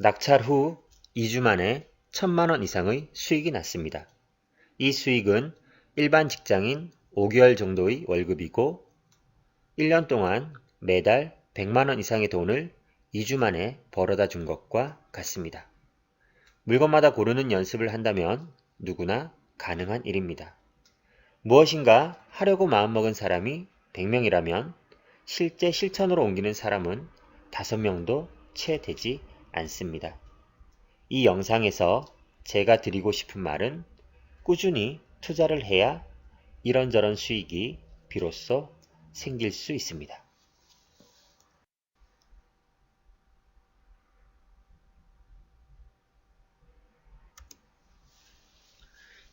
낙찰 후 2주 만에 1,000만원 이상의 수익이 났습니다. 이 수익은 일반 직장인 5개월 정도의 월급이고 1년 동안 매달 100만원 이상의 돈을 2주 만에 벌어다 준 것과 같습니다. 물건마다 고르는 연습을 한다면 누구나 가능한 일입니다. 무엇인가 하려고 마음먹은 사람이 100명이라면 실제 실천으로 옮기는 사람은 5명도 채 되지 않습니다. 이 영상에서 제가 드리고 싶은 말은 꾸준히 투자를 해야 이런저런 수익이 비로소 생길 수 있습니다.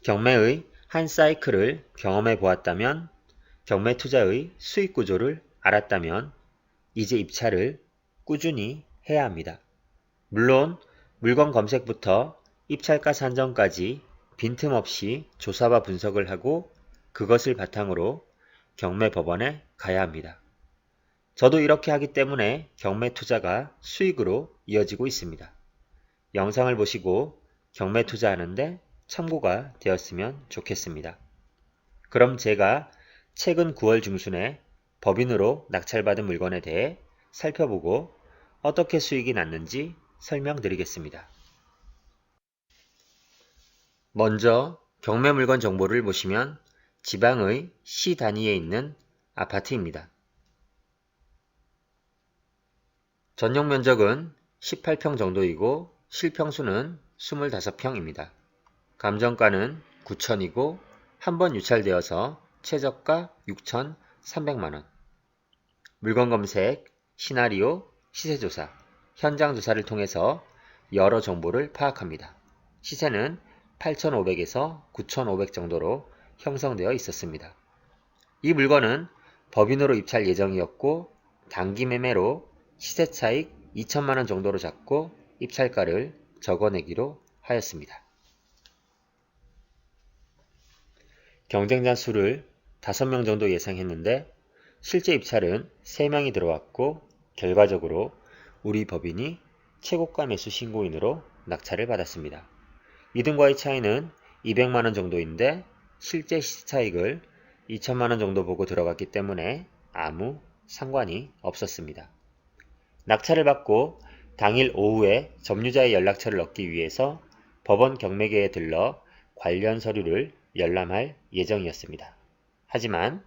경매의 한 사이클을 경험해 보았다면, 경매 투자의 수익 구조를 알았다면 이제 입찰을 꾸준히 해야 합니다. 물론 물건 검색부터 입찰가 산정까지 빈틈없이 조사와 분석을 하고 그것을 바탕으로 경매 법원에 가야 합니다. 저도 이렇게 하기 때문에 경매 투자가 수익으로 이어지고 있습니다. 영상을 보시고 경매 투자하는데 참고가 되었으면 좋겠습니다. 그럼 제가 최근 9월 중순에 법인으로 낙찰받은 물건에 대해 살펴보고 어떻게 수익이 났는지 설명드리겠습니다. 먼저 경매 물건 정보를 보시면 지방의 시 단위에 있는 아파트입니다. 전용 면적은 18평 정도이고 실평수는 25평입니다. 감정가는 9천이고 한번 유찰되어서 최저가 6,300만원. 물건 검색, 시나리오, 시세조사, 현장조사를 통해서 여러 정보를 파악합니다. 시세는 8,500에서 9,500 정도로 형성되어 있었습니다. 이 물건은 법인으로 입찰 예정이었고 단기 매매로 시세 차익 2천만원 정도로 잡고 입찰가를 적어내기로 하였습니다. 경쟁자 수를 5명 정도 예상했는데 실제 입찰은 3명이 들어왔고 결과적으로 우리 법인이 최고가 매수 신고인으로 낙찰을 받았습니다. 이등과의 차이는 200만원 정도인데 실제 시차익을 2천만원 정도 보고 들어갔기 때문에 아무 상관이 없었습니다. 낙찰을 받고 당일 오후에 점유자의 연락처를 얻기 위해서 법원 경매계에 들러 관련 서류를 열람할 예정이었습니다. 하지만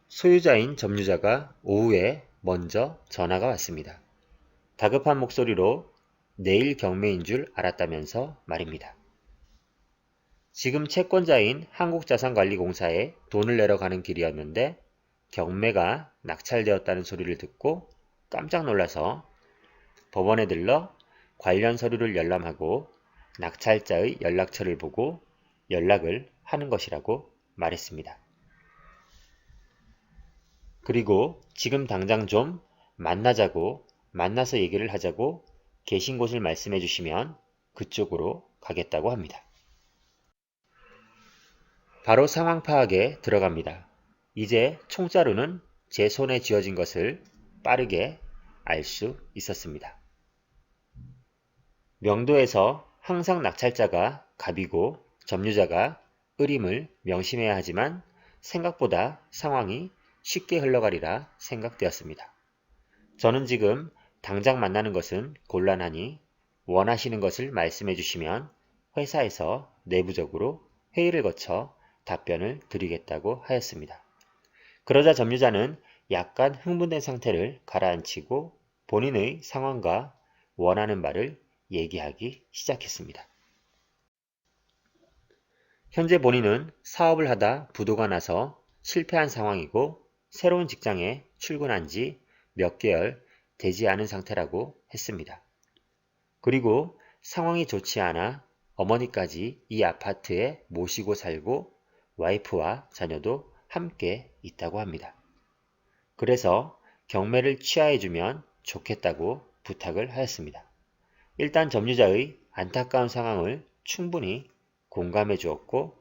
소유자인 점유자가 오후에 먼저 전화가 왔습니다. 다급한 목소리로 내일 경매인 줄 알았다면서 말입니다. 지금 채권자인 한국자산관리공사에 돈을 내러 가는 길이었는데 경매가 낙찰되었다는 소리를 듣고 깜짝 놀라서 법원에 들러 관련 서류를 열람하고 낙찰자의 연락처를 보고 연락을 하는 것이라고 말했습니다. 그리고 지금 당장 좀 만나자고, 만나서 얘기를 하자고 계신 곳을 말씀해 주시면 그쪽으로 가겠다고 합니다. 바로 상황 파악에 들어갑니다. 이제 총자루는 제 손에 쥐어진 것을 빠르게 알 수 있었습니다. 명도에서 항상 낙찰자가 갑이고 점유자가 을임을 명심해야 하지만 생각보다 상황이 쉽게 흘러가리라 생각되었습니다. 저는 지금 당장 만나는 것은 곤란하니 원하시는 것을 말씀해 주시면 회사에서 내부적으로 회의를 거쳐 답변을 드리겠다고 하였습니다. 그러자 점유자는 약간 흥분된 상태를 가라앉히고 본인의 상황과 원하는 바를 얘기하기 시작했습니다. 현재 본인은 사업을 하다 부도가 나서 실패한 상황이고 새로운 직장에 출근한 지 몇 개월 되지 않은 상태라고 했습니다. 그리고 상황이 좋지 않아 어머니까지 이 아파트에 모시고 살고 와이프와 자녀도 함께 있다고 합니다. 그래서 경매를 취하해주면 좋겠다고 부탁을 하였습니다. 일단 점유자의 안타까운 상황을 충분히 공감해 주었고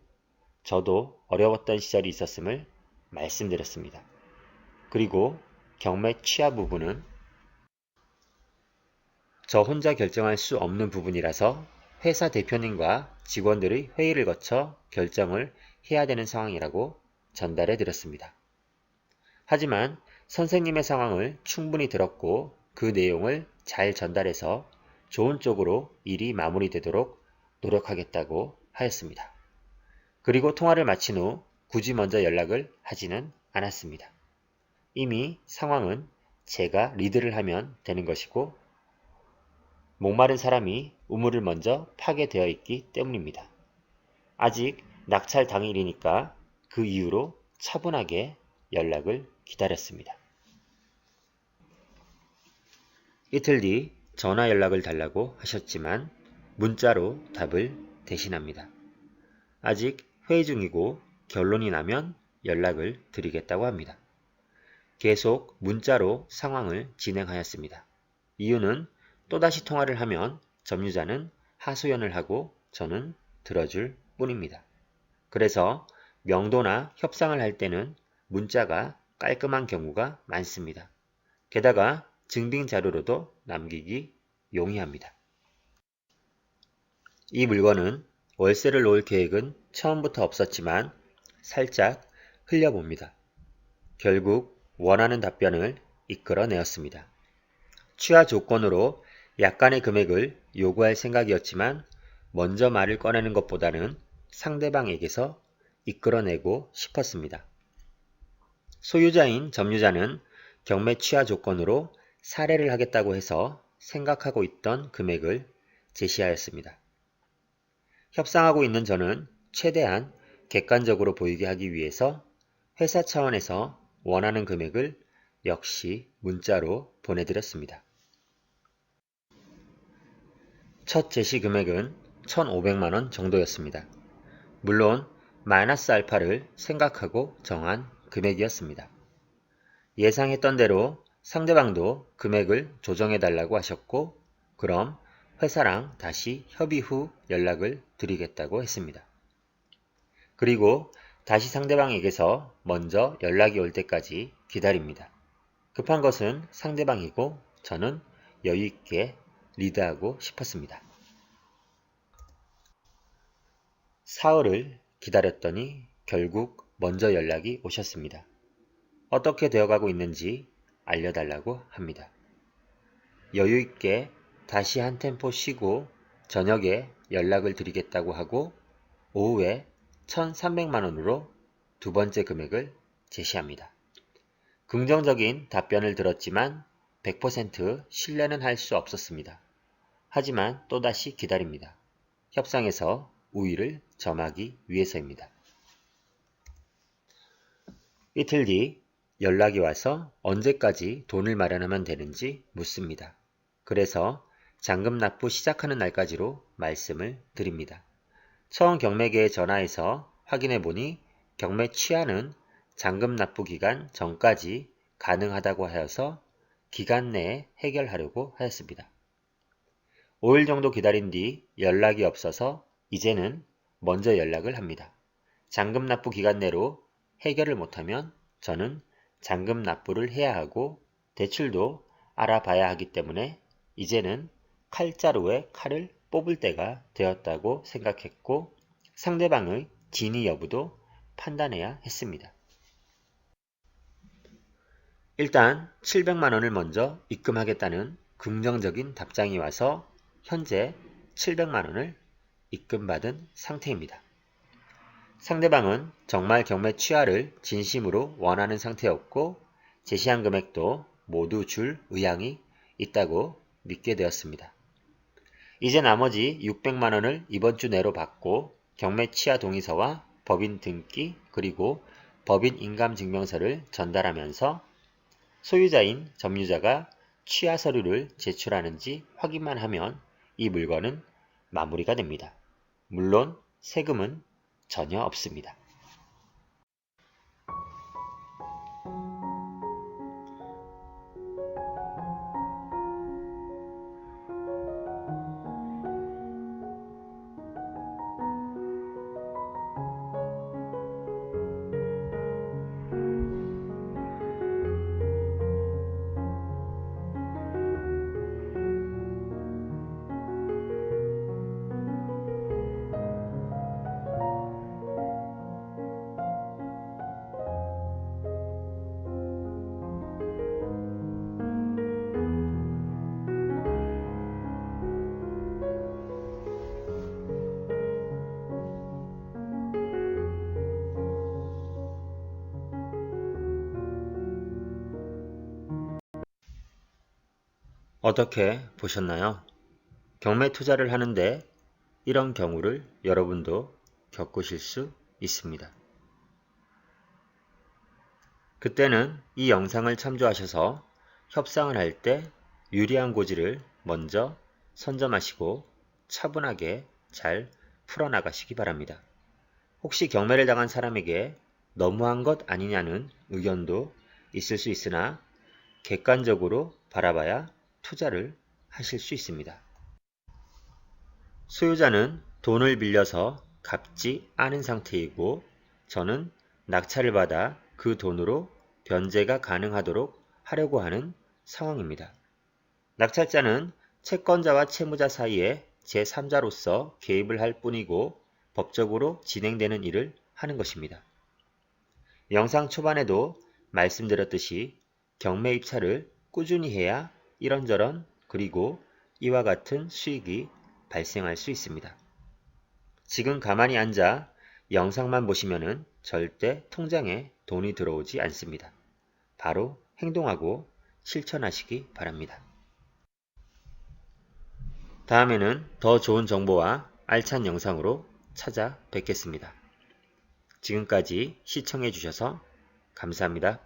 저도 어려웠던 시절이 있었음을 말씀드렸습니다. 그리고 경매 취하 부분은 저 혼자 결정할 수 없는 부분이라서 회사 대표님과 직원들의 회의를 거쳐 결정을 해야 되는 상황이라고 전달해 드렸습니다. 하지만 선생님의 상황을 충분히 들었고 그 내용을 잘 전달해서 좋은 쪽으로 일이 마무리되도록 노력하겠다고 하였습니다. 그리고 통화를 마친 후 굳이 먼저 연락을 하지는 않았습니다. 이미 상황은 제가 리드를 하면 되는 것이고 목마른 사람이 우물을 먼저 파게 되어 있기 때문입니다. 아직 낙찰 당일이니까 그 이후로 차분하게 연락을 기다렸습니다. 이틀 뒤 전화 연락을 달라고 하셨지만 문자로 답을 대신합니다. 아직 회의 중이고 결론이 나면 연락을 드리겠다고 합니다. 계속 문자로 상황을 진행하였습니다. 이유는 또다시 통화를 하면 점유자는 하소연을 하고 저는 들어줄 뿐입니다. 그래서 명도나 협상을 할 때는 문자가 깔끔한 경우가 많습니다. 게다가 증빙 자료로도 남기기 용이합니다. 이 물건은 월세를 놓을 계획은 처음부터 없었지만 살짝 흘려봅니다. 결국 원하는 답변을 이끌어내었습니다. 취하 조건으로 약간의 금액을 요구할 생각이었지만 먼저 말을 꺼내는 것보다는 상대방에게서 이끌어내고 싶었습니다. 소유자인 점유자는 경매 취하 조건으로 사례를 하겠다고 해서 생각하고 있던 금액을 제시하였습니다. 협상하고 있는 저는 최대한 객관적으로 보이게 하기 위해서 회사 차원에서 원하는 금액을 역시 문자로 보내드렸습니다. 첫 제시 금액은 1,500만원 정도였습니다. 물론 마이너스 알파를 생각하고 정한 금액이었습니다. 예상했던 대로 상대방도 금액을 조정해달라고 하셨고 그럼 회사랑 다시 협의 후 연락을 드리겠다고 했습니다. 그리고 다시 상대방에게서 먼저 연락이 올 때까지 기다립니다. 급한 것은 상대방이고 저는 여유있게 리드하고 싶었습니다. 사흘을 기다렸더니 결국 먼저 연락이 오셨습니다. 어떻게 되어가고 있는지 알려달라고 합니다. 여유있게 다시 한 템포 쉬고 저녁에 연락을 드리겠다고 하고 오후에 1,300만원으로 두 번째 금액을 제시합니다. 긍정적인 답변을 들었지만 100% 신뢰는 할 수 없었습니다. 하지만 또다시 기다립니다. 협상에서 우위를 점하기 위해서입니다. 이틀 뒤 연락이 와서 언제까지 돈을 마련하면 되는지 묻습니다. 그래서 잔금 납부 시작하는 날까지로 말씀을 드립니다. 처음 경매계에 전화해서 확인해 보니 경매 취하는 잔금 납부 기간 전까지 가능하다고 하여서 기간 내에 해결하려고 하였습니다. 5일 정도 기다린 뒤 연락이 없어서 이제는 먼저 연락을 합니다. 잔금 납부 기간 내로 해결을 못하면 저는 잔금 납부를 해야 하고 대출도 알아봐야 하기 때문에 이제는 칼자루에 칼을 뽑을 때가 되었다고 생각했고 상대방의 진위 여부도 판단해야 했습니다. 일단 700만원을 먼저 입금하겠다는 긍정적인 답장이 와서 현재 700만원을 입금받은 상태입니다. 상대방은 정말 경매 취하를 진심으로 원하는 상태였고 제시한 금액도 모두 줄 의향이 있다고 믿게 되었습니다. 이제 나머지 600만원을 이번 주 내로 받고 경매 취하 동의서와 법인 등기 그리고 법인 인감증명서를 전달하면서 소유자인 점유자가 취하 서류를 제출하는지 확인만 하면 이 물건은 마무리가 됩니다. 물론 세금은 전혀 없습니다. 어떻게 보셨나요? 경매 투자를 하는데 이런 경우를 여러분도 겪으실 수 있습니다. 그때는 이 영상을 참조하셔서 협상을 할 때 유리한 고지를 먼저 선점하시고 차분하게 잘 풀어나가시기 바랍니다. 혹시 경매를 당한 사람에게 너무한 것 아니냐는 의견도 있을 수 있으나 객관적으로 바라봐야 투자를 하실 수 있습니다. 소유자는 돈을 빌려서 갚지 않은 상태이고 저는 낙찰을 받아 그 돈으로 변제가 가능하도록 하려고 하는 상황입니다. 낙찰자는 채권자와 채무자 사이에 제3자로서 개입을 할 뿐이고 법적으로 진행되는 일을 하는 것입니다. 영상 초반에도 말씀드렸듯이 경매 입찰을 꾸준히 해야 이런저런 그리고 이와 같은 수익이 발생할 수 있습니다. 지금 가만히 앉아 영상만 보시면은 절대 통장에 돈이 들어오지 않습니다. 바로 행동하고 실천하시기 바랍니다. 다음에는 더 좋은 정보와 알찬 영상으로 찾아뵙겠습니다. 지금까지 시청해 주셔서 감사합니다.